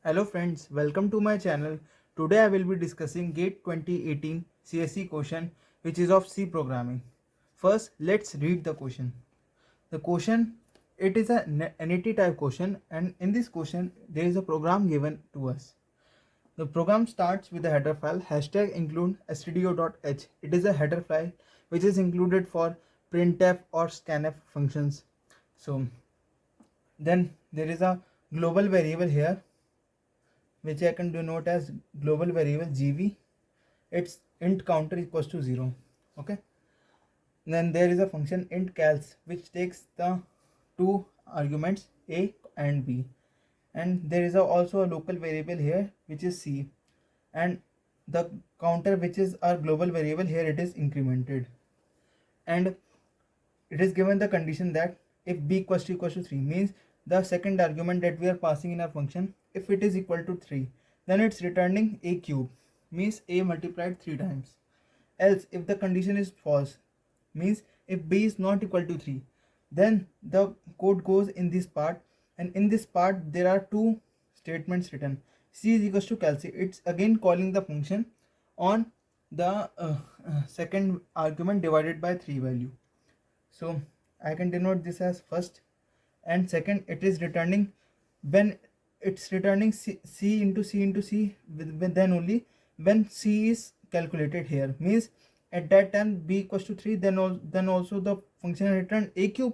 Hello friends, welcome to my channel. Today I will be discussing GATE 2018 CSE question which is of C programming. First, let's read the question. The question, it is a NET type question, and in this question there is a program given to us. The program starts with a header file hashtag include stdio.h. It is a header file which is included for printf or scanf functions. So then there is a global variable here which I can denote as global variable gv. Its int counter equals to 0. Okay, then there is a function int cals which takes the two arguments a and b, and there is also a local variable here which is c, and the counter which is our global variable here, it is incremented, and it is given the condition that if b equals to 3 means the second argument that we are passing in our function, if it is equal to 3, then it's returning a cube, means a multiplied 3 times. Else if the condition is false, means if b is not equal to 3, then the code goes in this part, and in this part there are two statements written. C is equals to cal c, it's again calling the function on the second argument divided by 3 value. So I can denote this as first, and second it is returning when it's returning c into c into c then only when c is calculated here, means at that time b equals to 3, then also the function return a cube,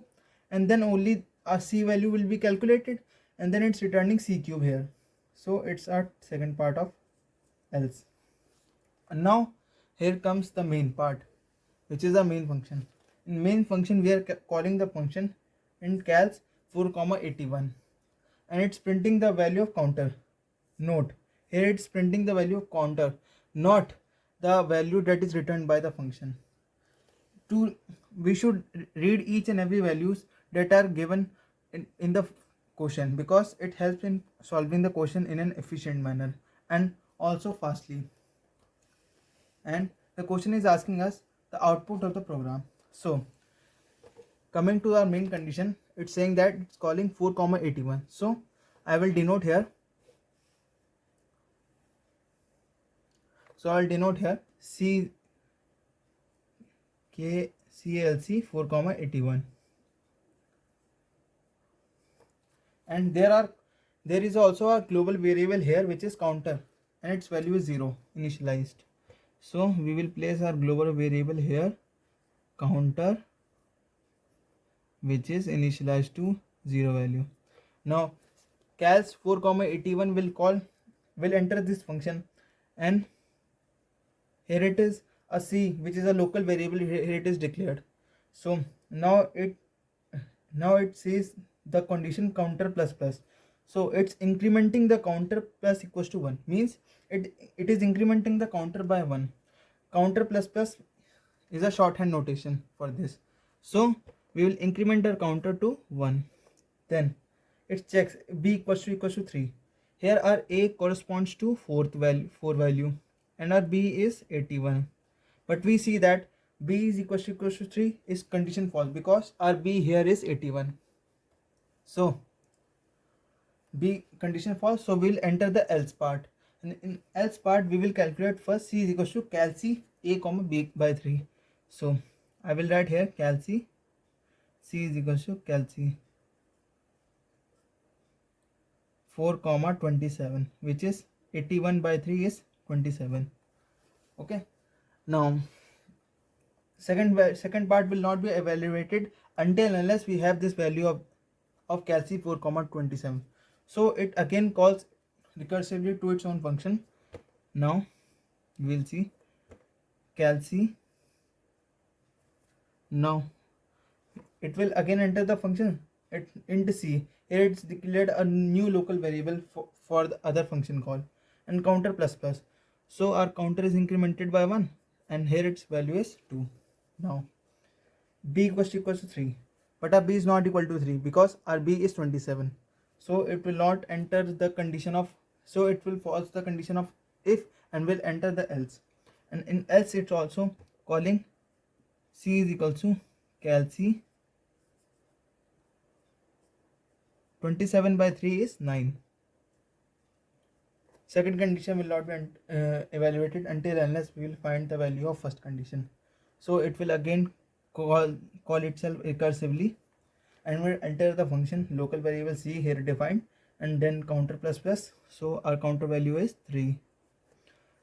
and then only a c value will be calculated, and then it's returning c cube here. So it's our second part of else. And now here comes the main part, which is the main function. In main function we are calling the function int cals 4,81, and it's printing the value of counter. Note, here it's printing the value of counter, not the value that is returned by the function. We should read each and every values that are given in the question, because it helps in solving the question in an efficient manner and also fastly. And the question is asking us the output of the program. So coming to our main condition, it's saying that it's calling 4,81. So I will denote here. So I'll denote here C K CLC 4,81. And there is also a global variable here which is counter, and its value is 0 initialized. So we will place our global variable here, counter, which is initialized to 0 value. Now cals 4,81 will enter this function, and here it is a c which is a local variable, here it is declared. So now it says the condition counter plus plus, so it's incrementing the counter plus equals to 1, means it is incrementing the counter by 1. Counter plus plus is a shorthand notation for this. So we will increment our counter to 1. Then it checks b equals to 3. Here our a corresponds to 4 value, and our b is 81. But we see that b is equals to 3 is condition false, because our b here is 81. So b condition false, so we'll enter the else part, and in else part we will calculate first c is equals to cal c a comma b by 3. So I will write here cal c is equals to cal c 4,27, which is 81 by 3 is 27. Okay, now second part will not be evaluated until unless we have this value of cal c 4,27. So it again calls recursively to its own function. Now we will see cal c. Now it will again enter the function int c. Here it's declared a new local variable for the other function call, and counter plus plus. So our counter is incremented by 1, and here its value is 2. Now b equals to 3, but our b is not equal to 3 because our b is 27. So it will not enter the condition of, so it will false the condition of if, and will enter the else. And in else it's also calling c is equal to cal c 27 by 3 is 9. Second condition will not be evaluated until unless we will find the value of first condition. So it will again call itself recursively and will enter the function local variable c here defined and then counter plus plus. So our counter value is 3.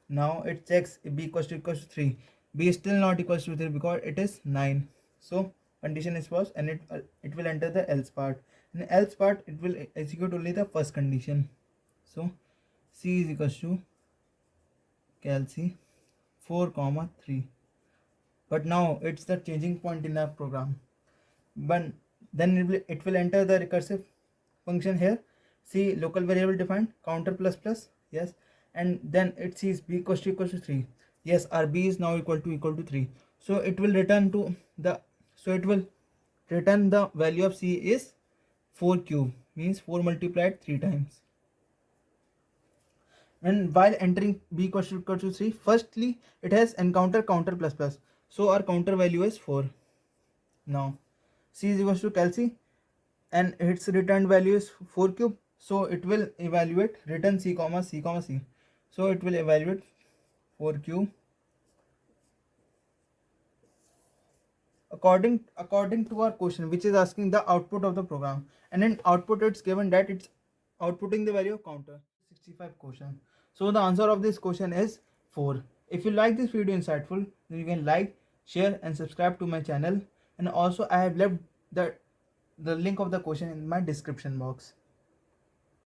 Now it checks if b equals to 3. B is still not equals to 3 because it is 9. So condition is false and it will enter the else part. In else part it will execute only the first condition. So c is equals to cal c 4 comma 3. But now it's the changing point in our program. But then it will enter the recursive function here. See local variable defined counter plus plus, yes, and then it sees b equals to 3. Yes, our b is now equal to 3. So it will return the value of c is 4 cube, means 4 multiplied 3 times. And while entering b equals to 3, firstly it has encounter counter plus plus. So our counter value is 4. Now c is equals to cal c and its returned value is 4 cube. So it will evaluate return c comma c comma c. So it will evaluate 4 cube according to our question, which is asking the output of the program, and in output it's given that it's outputting the value of counter. 65 question. So the answer of this question is 4. If you like this video insightful, then you can like, share and subscribe to my channel, and also I have left the link of the question in my description box.